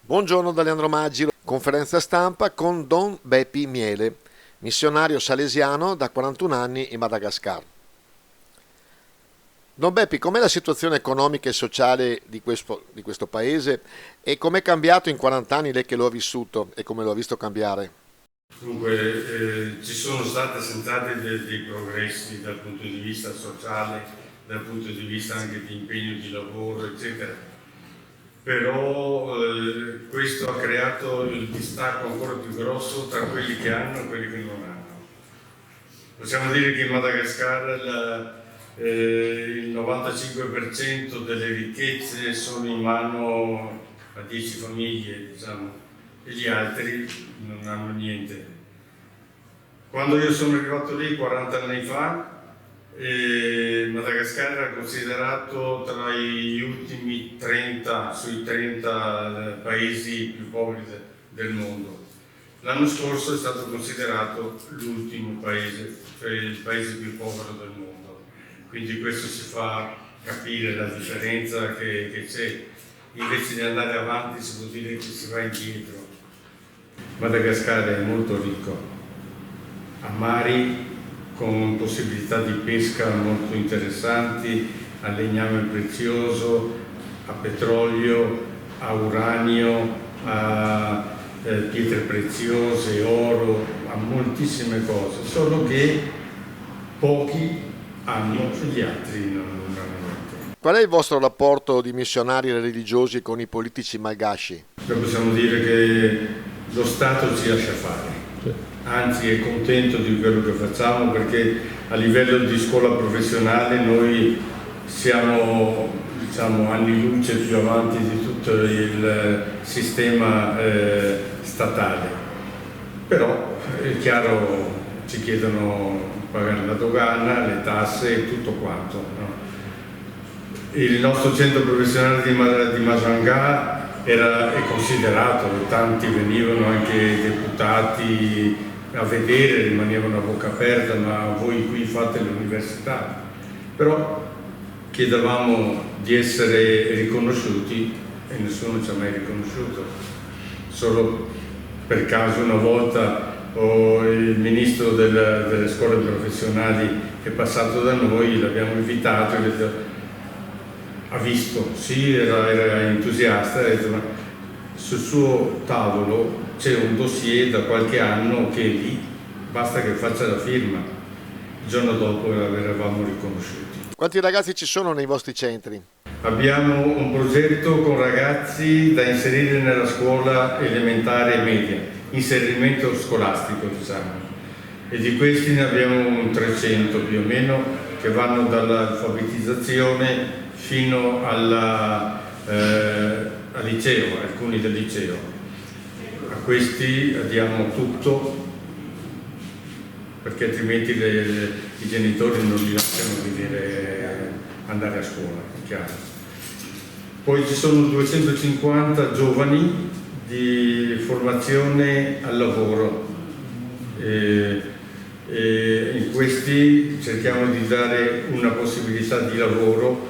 Buongiorno da Leandro Maggi, conferenza stampa con Don Beppi Miele, missionario salesiano da 41 anni in Madagascar. Don Beppi, com'è la situazione economica e sociale di questo paese e com'è cambiato in 40 anni lei che lo ha vissuto e come lo ha visto cambiare? Dunque, ci sono stati senz'altro dei progressi dal punto di vista sociale, dal punto di vista anche di impegno di lavoro, eccetera. Però questo ha creato il distacco ancora più grosso tra quelli che hanno e quelli che non hanno. Possiamo dire che in Madagascar il 95% delle ricchezze sono in mano a 10 famiglie, diciamo, e gli altri non hanno niente. Quando io sono arrivato lì 40 anni fa, Madagascar era considerato tra gli ultimi 30, sui 30 paesi più poveri del mondo. L'anno scorso è stato considerato l'ultimo paese, cioè il paese più povero del mondo. Quindi questo ci fa capire la differenza che c'è. Invece di andare avanti si può dire che si va indietro. Madagascar è molto ricco, a mari con possibilità di pesca molto interessanti, a legname prezioso, a petrolio, a uranio, a pietre preziose, oro, a moltissime cose, solo che pochi hanno e gli altri non hanno niente. Qual è il vostro rapporto di missionari religiosi con i politici malgaci? Noi possiamo dire che lo Stato ci lascia fare. Anzi è contento di quello che facciamo perché a livello di scuola professionale noi siamo, diciamo, anni luce più avanti di tutto il sistema statale. Però è chiaro, ci chiedono di pagare la dogana, le tasse e tutto quanto, no? Il nostro centro professionale di Majanga è considerato, tanti venivano anche deputati a vedere, rimanevano a bocca aperta, ma voi qui fate l'università. Però chiedevamo di essere riconosciuti e nessuno ci ha mai riconosciuto. Solo per caso una volta il ministro delle scuole professionali è passato da noi, l'abbiamo invitato e ha detto, ha visto, sì, era entusiasta, ha detto, ma sul suo tavolo c'è un dossier da qualche anno che è lì, basta che faccia la firma. Il giorno dopo eravamo riconosciuti. Quanti ragazzi ci sono nei vostri centri? Abbiamo un progetto con ragazzi da inserire nella scuola elementare e media, inserimento scolastico, diciamo. E di questi ne abbiamo un 300 più o meno che vanno dall'alfabetizzazione fino al liceo, alcuni del liceo. A questi diamo tutto perché altrimenti i genitori non li lasciano andare a scuola, è chiaro. Poi ci sono 250 giovani di formazione al lavoro. In questi cerchiamo di dare una possibilità di lavoro.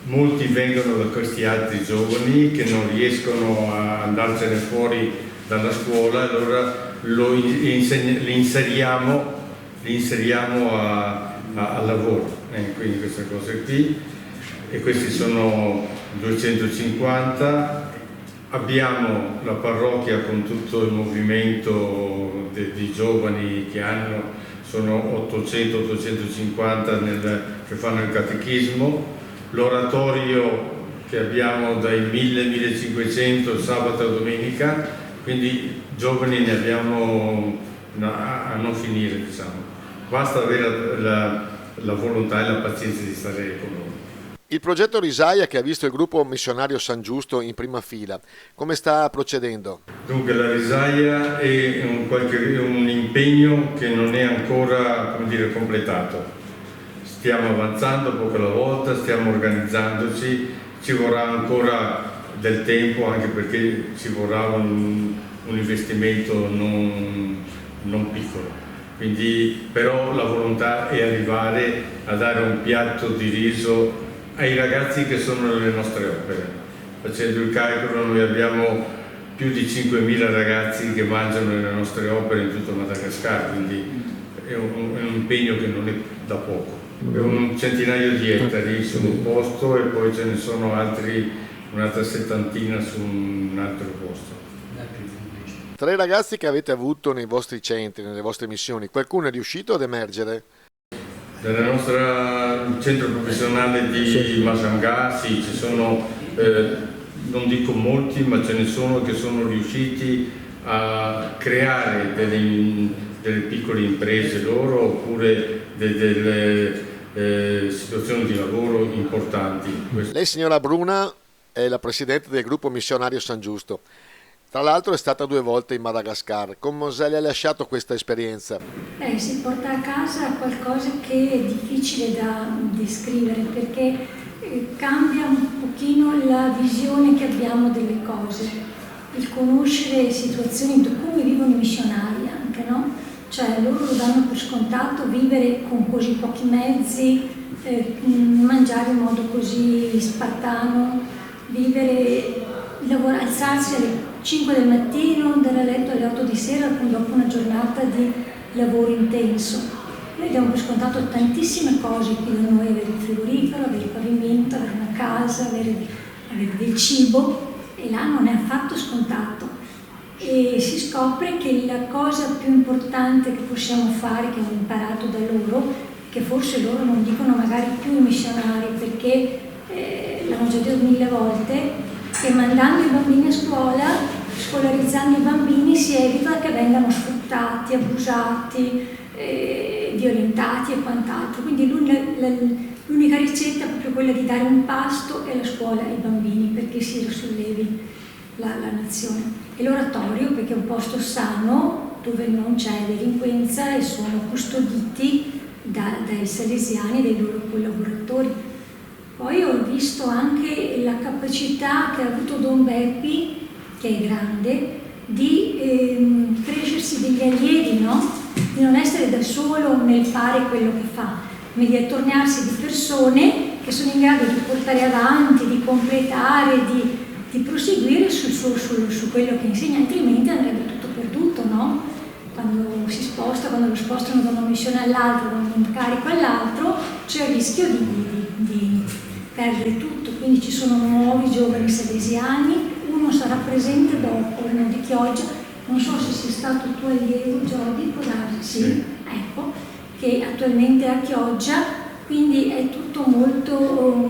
Molti vengono da questi altri giovani che non riescono a andarsene fuori dalla scuola, allora li inseriamo al lavoro, quindi queste cose qui, e questi sono 250. Abbiamo la parrocchia con tutto il movimento di giovani che hanno, sono 800-850 che fanno il catechismo. L'oratorio che abbiamo dai 1000-1500 sabato e domenica, quindi giovani ne abbiamo a non finire, diciamo. Basta avere la volontà e la pazienza di stare con loro. Il progetto Risaia, che ha visto il gruppo missionario San Giusto in prima fila, come sta procedendo? Dunque la Risaia è un impegno che non è ancora, come dire, completato. Stiamo avanzando poco alla volta, stiamo organizzandoci, ci vorrà ancora del tempo anche perché ci vorrà un investimento non piccolo. Quindi, però la volontà è arrivare a dare un piatto di riso ai ragazzi che sono nelle nostre opere. Facendo il calcolo noi abbiamo più di 5.000 ragazzi che mangiano le nostre opere in tutto Madagascar, quindi è un impegno che non è da poco. È un centinaio di ettari su un posto e poi ce ne sono un'altra settantina su un altro posto. Tra i ragazzi che avete avuto nei vostri centri, nelle vostre missioni, qualcuno è riuscito ad emergere? Nel nostro centro professionale di Masanga sì, ci sono, non dico molti, ma ce ne sono che sono riusciti a creare delle piccole imprese loro oppure delle situazioni di lavoro importanti. Lei, signora Bruna, è la presidente del gruppo missionario San Giusto. Tra l'altro è stata 2 volte in Madagascar. Cosa le ha lasciato questa esperienza? Si porta a casa qualcosa che è difficile da descrivere perché cambia un pochino la visione che abbiamo delle cose. Il conoscere situazioni come vivono i missionari anche, no? Cioè loro lo danno per scontato, vivere con così pochi mezzi, mangiare in modo così spartano, alzarsi alle 5 del mattino, andare a letto alle 8 di sera dopo una giornata di lavoro intenso. Noi diamo per scontato tantissime cose qui da noi, avere il frigorifero, avere il pavimento, avere una casa, avere del cibo, e là non è affatto scontato. E si scopre che la cosa più importante che possiamo fare, che ho imparato da loro, che forse loro non dicono magari più i missionari, perché l'hanno già detto 1000 volte, che mandando i bambini a scuola, scolarizzando i bambini, si evita che vengano sfruttati, abusati, violentati e quant'altro. Quindi l'unica ricetta è proprio quella di dare un pasto e la scuola ai bambini perché si risollevi la nazione. E l'oratorio perché è un posto sano dove non c'è delinquenza e sono custoditi dai salesiani e dai loro collaboratori. Poi ho visto anche la capacità che ha avuto Don Beppi, che è grande, di crescersi degli allievi, no? Di non essere da solo nel fare quello che fa, ma di attorniarsi di persone che sono in grado di portare avanti, di completare, di proseguire su quello che insegna, altrimenti andrebbe tutto perduto, no? Quando si sposta, quando lo spostano da una missione all'altra, da un incarico all'altro, c'è il rischio di perdere tutto, quindi ci sono nuovi giovani salesiani, uno sarà presente dopo, uno di Chioggia, non so se sei stato tu allievo, Giordi, può darsi, sì. Ecco, che attualmente è a Chioggia, quindi è tutto molto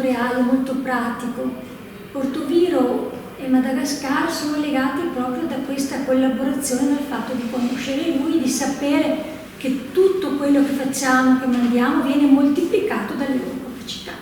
reale, molto pratico. Portoviro e Madagascar sono legati proprio da questa collaborazione, dal fatto di conoscere lui, di sapere che tutto quello che facciamo, che mandiamo, viene moltiplicato dalle loro capacità.